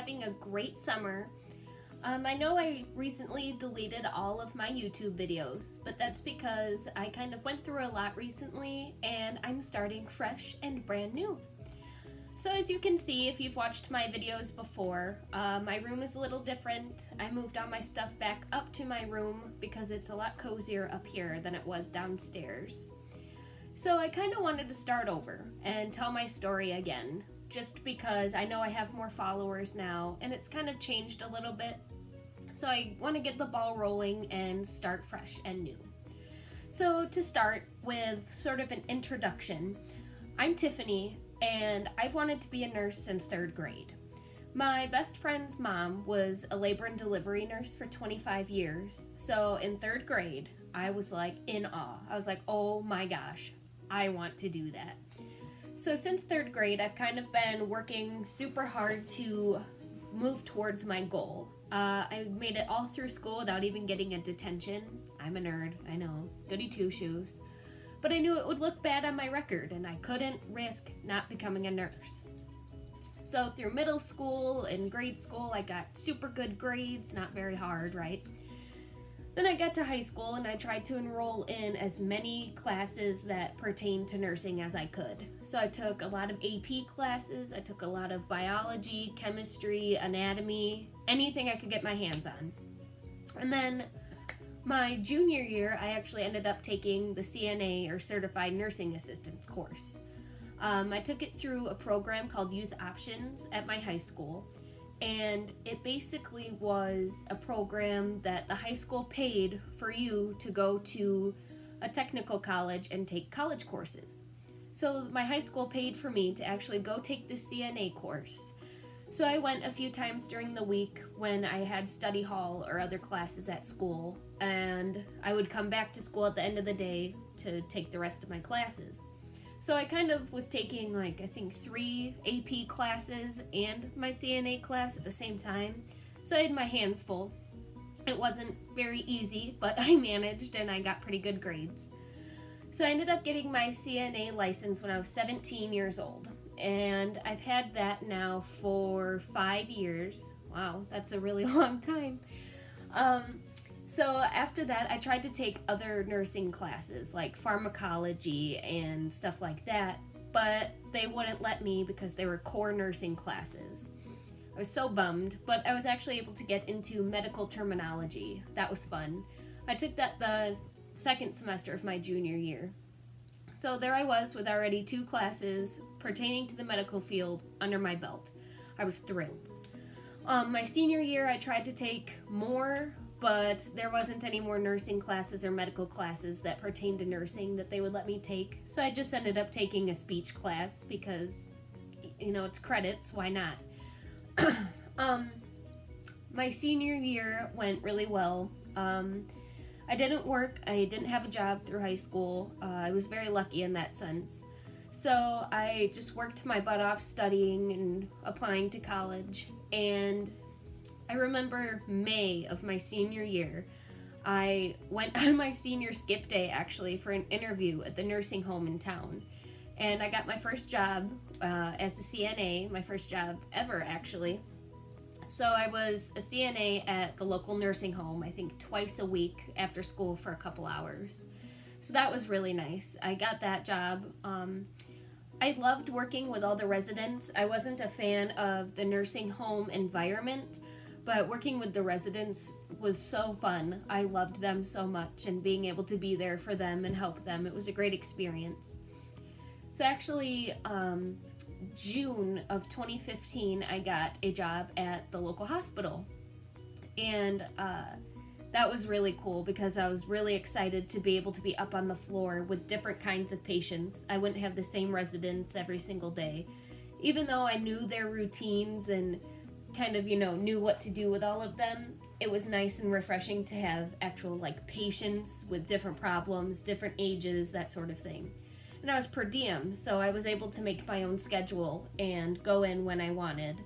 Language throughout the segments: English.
having a great summer. I know I recently deleted all of my YouTube videos, but that's because I kind of went through a lot recently and I'm starting fresh and brand new. So as you can see, if you've watched my videos before, my room is a little different. I moved all my stuff back up to my room because it's a lot cozier up here than it was downstairs. So I kind of wanted to start over and tell my story again, just because I know I have more followers now and it's kind of changed a little bit. So I want to get the ball rolling and start fresh and new. So to start with sort of an introduction, I'm Tiffany and I've wanted to be a nurse since 3rd grade. My best friend's mom was a labor and delivery nurse for 25 years. So in 3rd grade, I was like in awe. I was like, oh my gosh, I want to do that. So since 3rd grade, I've kind of been working super hard to move towards my goal. I made it all through school without even getting a detention. I'm a nerd, I know, goody two-shoes. But I knew it would look bad on my record and I couldn't risk not becoming a nurse. So through middle school and grade school, I got super good grades, not very hard, right? Then I got to high school and I tried to enroll in as many classes that pertain to nursing as I could. So I took a lot of AP classes, I took a lot of biology, chemistry, anatomy, anything I could get my hands on. And then my junior year, I actually ended up taking the CNA or Certified Nursing Assistant course. I took it through a program called Youth Options at my high school. And it basically was a program that the high school paid for you to go to a technical college and take college courses. So my high school paid for me to actually go take the CNA course. So I went a few times during the week when I had study hall or other classes at school, and I would come back to school at the end of the day to take the rest of my classes. So I kind of was taking I think 3 AP classes and my CNA class at the same time. So I had my hands full. It wasn't very easy, but I managed and I got pretty good grades. So I ended up getting my CNA license when I was 17 years old. And I've had that now for 5 years. Wow, that's a really long time. So after that, I tried to take other nursing classes like pharmacology and stuff like that, but they wouldn't let me because they were core nursing classes. I was so bummed, but I was actually able to get into medical terminology. That was fun. I took that the 2nd semester of my junior year. So there I was with already 2 classes pertaining to the medical field under my belt. I was thrilled. My senior year, I tried to take more, but there wasn't any more nursing classes or medical classes that pertained to nursing that they would let me take. So I just ended up taking a speech class because, it's credits, why not? My senior year went really well. I didn't work, I didn't have a job through high school. I was very lucky in that sense. So I just worked my butt off studying and applying to college, and I remember May of my senior year, I went on my senior skip day actually for an interview at the nursing home in town. And I got my first job as the CNA, my first job ever actually. So I was a CNA at the local nursing home, I think twice a week after school for a couple hours. So that was really nice. I got that job. I loved working with all the residents. I wasn't a fan of the nursing home environment, but working with the residents was so fun. I loved them so much, and being able to be there for them and help them, it was a great experience. So actually, June of 2015, I got a job at the local hospital. And that was really cool because I was really excited to be able to be up on the floor with different kinds of patients. I wouldn't have the same residents every single day. Even though I knew their routines and kind of, knew what to do with all of them, it was nice and refreshing to have actual, patients with different problems, different ages, that sort of thing. And I was per diem, so I was able to make my own schedule and go in when I wanted.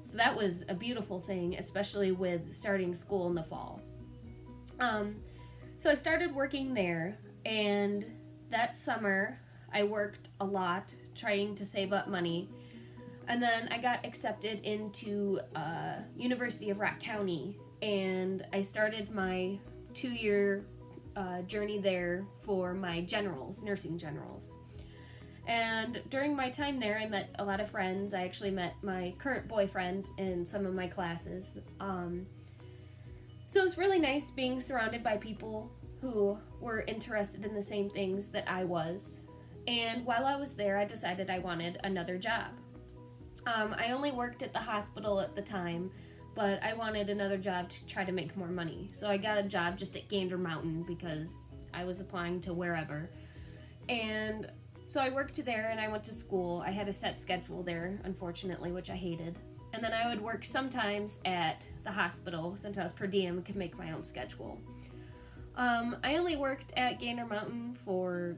So that was a beautiful thing, especially with starting school in the fall. So I started working there, and that summer I worked a lot trying to save up money. And then I got accepted into University of Rock County, and I started my 2-year journey there for my generals, nursing generals. And during my time there, I met a lot of friends. I actually met my current boyfriend in some of my classes. So it was really nice being surrounded by people who were interested in the same things that I was. And while I was there, I decided I wanted another job. I only worked at the hospital at the time, but I wanted another job to try to make more money. So I got a job just at Gander Mountain because I was applying to wherever. And so I worked there and I went to school. I had a set schedule there, unfortunately, which I hated. And then I would work sometimes at the hospital since I was per diem and could make my own schedule. I only worked at Gander Mountain for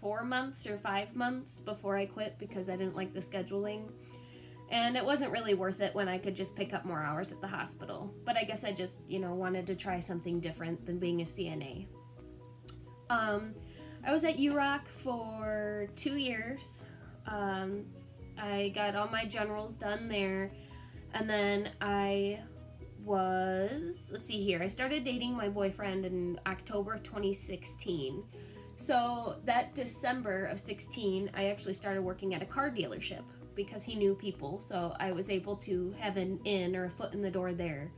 4 months or 5 months before I quit because I didn't like the scheduling. And it wasn't really worth it when I could just pick up more hours at the hospital. But I guess I just, wanted to try something different than being a CNA. I was at UROC for 2 years. I got all my generals done there. And then I started dating my boyfriend in October of 2016. So that December of 16, I actually started working at a car dealership because he knew people, so I was able to have an in or a foot in the door there.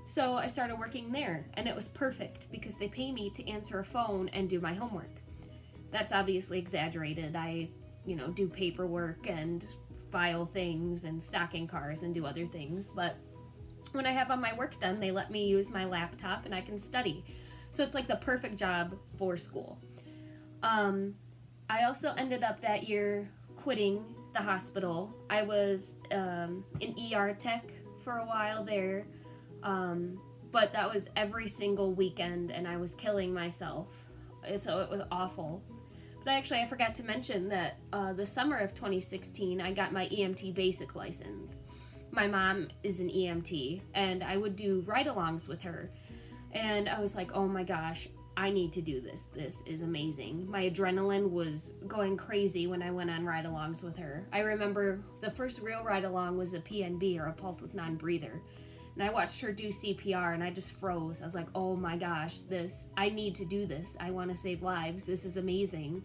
So I started working there, and it was perfect because they pay me to answer a phone and do my homework. That's obviously exaggerated. I, do paperwork and file things and stock in cars and do other things, but when I have all my work done, they let me use my laptop and I can study. So it's like the perfect job for school. I also ended up that year quitting the hospital. I was an ER tech for a while there, but that was every single weekend and I was killing myself. So it was awful. But actually, I forgot to mention that the summer of 2016, I got my EMT basic license. My mom is an EMT, and I would do ride-alongs with her. And I was like, oh my gosh, I need to do this. This is amazing. My adrenaline was going crazy when I went on ride-alongs with her. I remember the first real ride-along was a PNB, or a pulseless non-breather. And I watched her do CPR, and I just froze. I was like, oh my gosh, I need to do this. I want to save lives. This is amazing.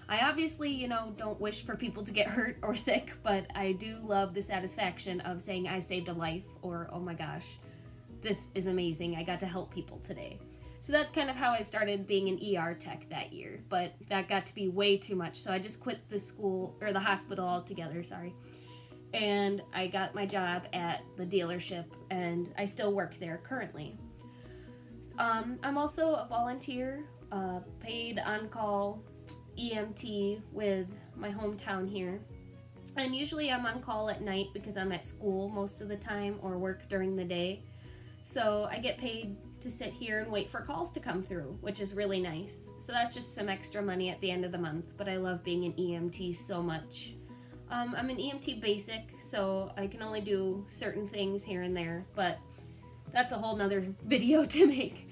I obviously, don't wish for people to get hurt or sick, but I do love the satisfaction of saying I saved a life, or, oh my gosh, this is amazing. I got to help people today. So that's kind of how I started being an ER tech that year, but that got to be way too much. So I just quit the hospital altogether, and I got my job at the dealership, and I still work there currently. I'm also a volunteer, paid on-call EMT with my hometown here. And usually I'm on call at night because I'm at school most of the time or work during the day. So I get paid to sit here and wait for calls to come through, which is really nice. So that's just some extra money at the end of the month, but I love being an EMT so much. I'm an EMT basic, so I can only do certain things here and there, but that's a whole nother video to make.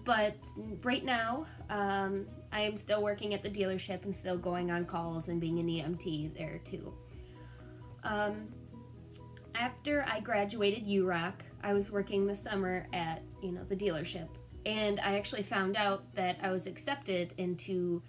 But right now, I am still working at the dealership and still going on calls and being an EMT there too. After I graduated UROC, I was working the summer at, the dealership. And I actually found out that I was accepted into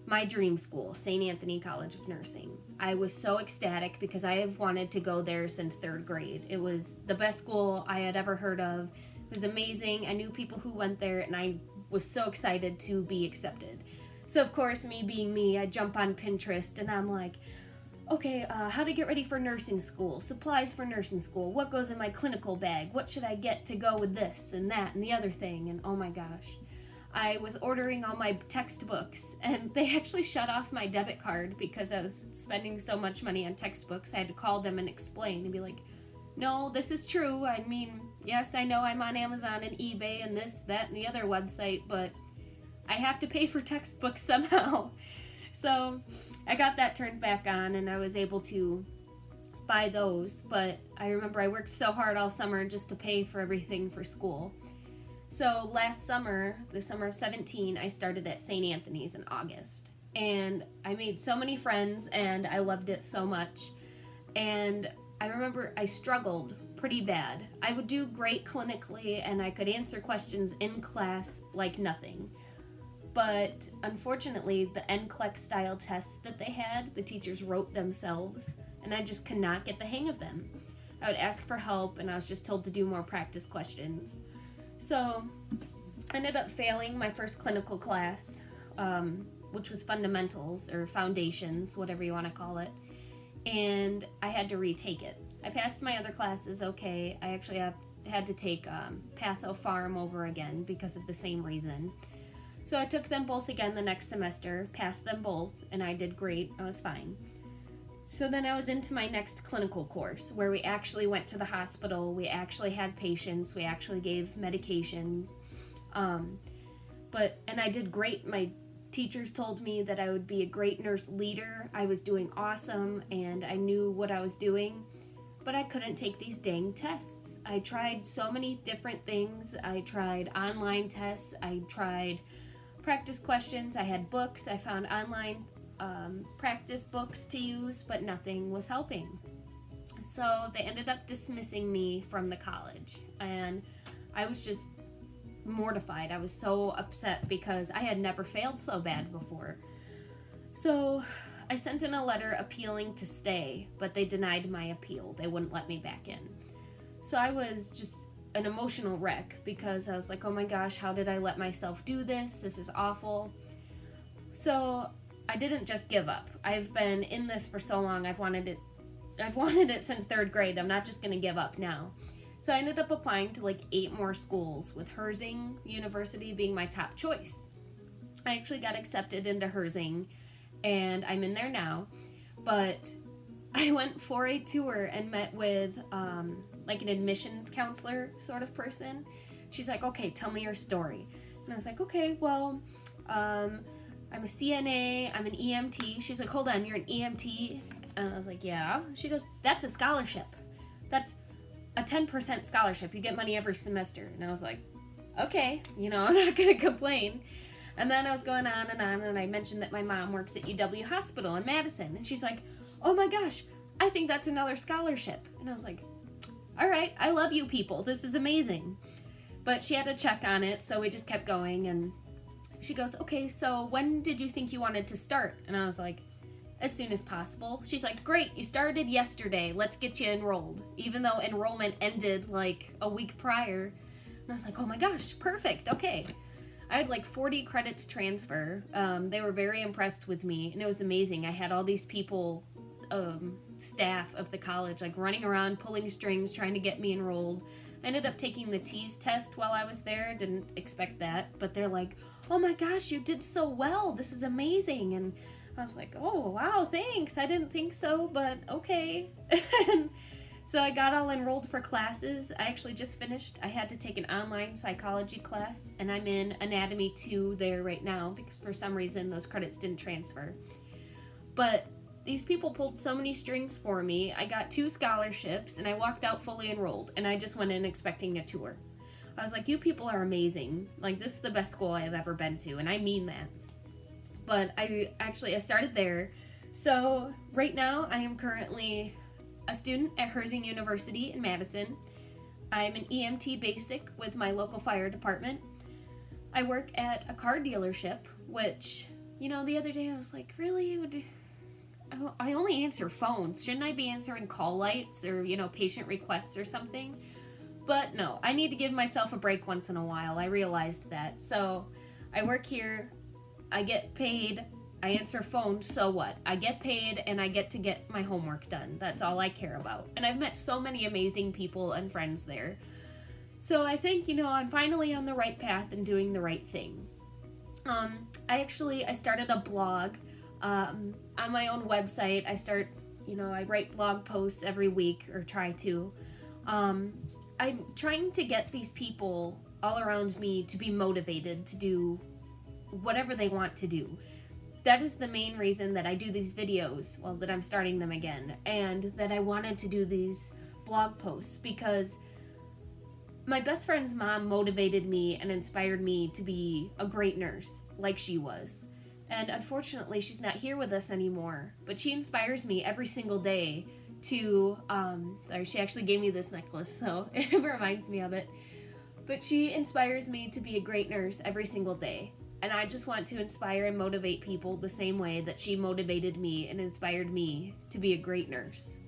my dream school, St. Anthony College of Nursing. I was so ecstatic because I have wanted to go there since 3rd grade. It was the best school I had ever heard of. It was amazing. I knew people who went there, and I was so excited to be accepted. So of course, me being me, I jump on Pinterest and I'm like, okay, how to get ready for nursing school, supplies for nursing school, what goes in my clinical bag, what should I get to go with this and that and the other thing, and oh my gosh. I was ordering all my textbooks, and they actually shut off my debit card because I was spending so much money on textbooks. I had to call them and explain and be like, no, this is true. I mean, yes, I know I'm on Amazon and eBay and this, that, and the other website, but I have to pay for textbooks somehow. So I got that turned back on, and I was able to buy those, but I remember I worked so hard all summer just to pay for everything for school. So last summer, the summer of 17, I started at St. Anthony's in August. and I made so many friends and I loved it so much. And I remember I struggled pretty bad. I would do great clinically and I could answer questions in class like nothing. But unfortunately, the NCLEX style tests that they had, the teachers wrote themselves, and I just could not get the hang of them. I would ask for help and I was just told to do more practice questions. So I ended up failing my first clinical class, which was fundamentals or foundations, whatever you want to call it. And I had to retake it. I passed my other classes okay. I actually had to take Patho Pharm over again because of the same reason. So I took them both again the next semester, passed them both, and I did great. I was fine. So then I was into my next clinical course where we actually went to the hospital, we actually had patients, we actually gave medications. And I did great. My teachers told me that I would be a great nurse leader. I was doing awesome and I knew what I was doing, but I couldn't take these dang tests. I tried so many different things. I tried online tests. I tried practice questions. I had books. I found online practice books to use, but nothing was helping. So they ended up dismissing me from the college, and I was just mortified. I was so upset because I had never failed so bad before. So I sent in a letter appealing to stay, but they denied my appeal. They wouldn't let me back in. So I was just an emotional wreck because I was like, oh my gosh, how did I let myself do this? This is awful. So I didn't just give up. I've been in this for so long. I've wanted it since 3rd grade. I'm not just going to give up now. So I ended up applying to like 8 more schools, with Herzing University being my top choice. I actually got accepted into Herzing, and I'm in there now. But I went for a tour and met with like an admissions counselor sort of person. She's like, okay, tell me your story. And I was like, okay, well, I'm a CNA, I'm an EMT. She's like, hold on, you're an EMT? And I was like, yeah. She goes, that's a scholarship. That's a 10% scholarship. You get money every semester. And I was like, okay, I'm not going to complain. And then I was going on, and I mentioned that my mom works at UW Hospital in Madison. And she's like, oh my gosh, I think that's another scholarship. And I was like, all right, I love you people. This is amazing. But she had to check on it, so we just kept going. And she goes, okay, so when did you think you wanted to start? And I was like, as soon as possible. She's like, great, you started yesterday. Let's get you enrolled. Even though enrollment ended like a week prior. And I was like, oh my gosh, perfect, okay. I had like 40 credits transfer. They were very impressed with me, and it was amazing. I had all these people, staff of the college, like running around, pulling strings, trying to get me enrolled. I ended up taking the TEAS test while I was there. Didn't expect that, but they're like, oh my gosh, you did so well. This is amazing. And I was like, oh, wow, thanks. I didn't think so, but okay. And so I got all enrolled for classes. I actually just finished. I had to take an online psychology class, and I'm in Anatomy 2 there right now because for some reason those credits didn't transfer. But these people pulled so many strings for me. I got 2 scholarships, and I walked out fully enrolled, and I just went in expecting a tour. I was like, you people are amazing. Like, this is the best school I have ever been to, and I mean that. But I started there. So right now I am currently a student at Herzing University in Madison. I'm an EMT basic with my local fire department. I work at a car dealership, which, the other day I was like, really? I only answer phones. Shouldn't I be answering call lights or, patient requests or something? But no, I need to give myself a break once in a while. I realized that. So I work here. I get paid, I answer phones, so what? I get paid and I get to get my homework done. That's all I care about. And I've met so many amazing people and friends there. So I think, I'm finally on the right path and doing the right thing. I started a blog on my own website. I write blog posts every week, or try to. I'm trying to get these people all around me to be motivated to do whatever they want to do. That is the main reason that I do these videos, that I'm starting them again, and that I wanted to do these blog posts, because my best friend's mom motivated me and inspired me to be a great nurse, like she was. And unfortunately, she's not here with us anymore. But she inspires me every single day to, sorry, she actually gave me this necklace, so it reminds me of it. But she inspires me to be a great nurse every single day. And I just want to inspire and motivate people the same way that she motivated me and inspired me to be a great nurse.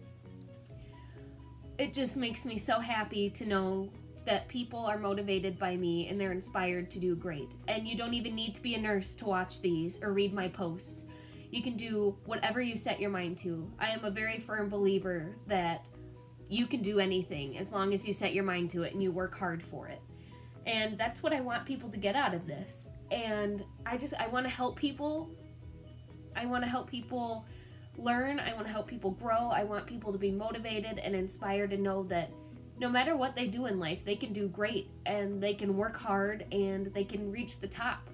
It just makes me so happy to know that people are motivated by me and they're inspired to do great. And you don't even need to be a nurse to watch these or read my posts. You can do whatever you set your mind to. I am a very firm believer that you can do anything as long as you set your mind to it and you work hard for it. And that's what I want people to get out of this. And I want to help people. I want to help people learn. I want to help people grow. I want people to be motivated and inspired to know that no matter what they do in life, they can do great and they can work hard and they can reach the top.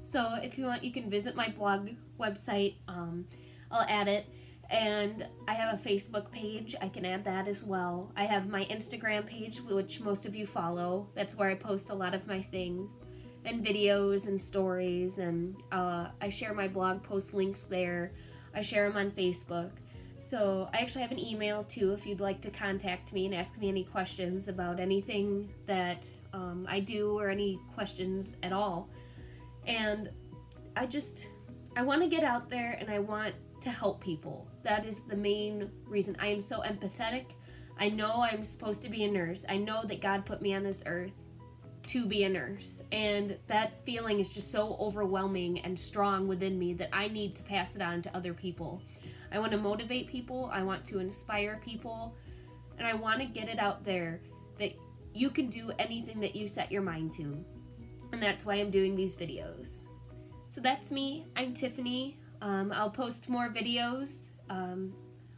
So if you want, you can visit my blog website. I'll add it. And I have a Facebook page. I can add that as well. I have my Instagram page, which most of you follow. That's where I post a lot of my things and videos and stories. And I share my blog post links there. I share them on Facebook. So I actually have an email too if you'd like to contact me and ask me any questions about anything that I do or any questions at all. And I want to get out there and I want to help people. That is the main reason. I am so empathetic. I know I'm supposed to be a nurse. I know that God put me on this earth to be a nurse. And that feeling is just so overwhelming and strong within me that I need to pass it on to other people. I want to motivate people. I want to inspire people. And I want to get it out there that you can do anything that you set your mind to. And that's why I'm doing these videos. So that's me. I'm Tiffany. I'll post more videos,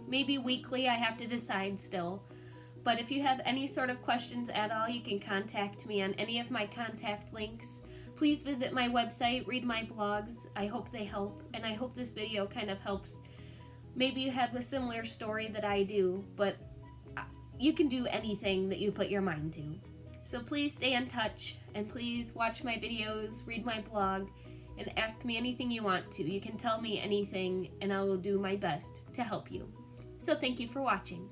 maybe weekly. I have to decide still. But if you have any sort of questions at all, you can contact me on any of my contact links. Please visit my website, read my blogs. I hope they help, and I hope this video kind of helps. Maybe you have a similar story that I do, but you can do anything that you put your mind to. So please stay in touch, and please watch my videos, read my blog, and ask me anything you want to. You can tell me anything, and I will do my best to help you. So thank you for watching.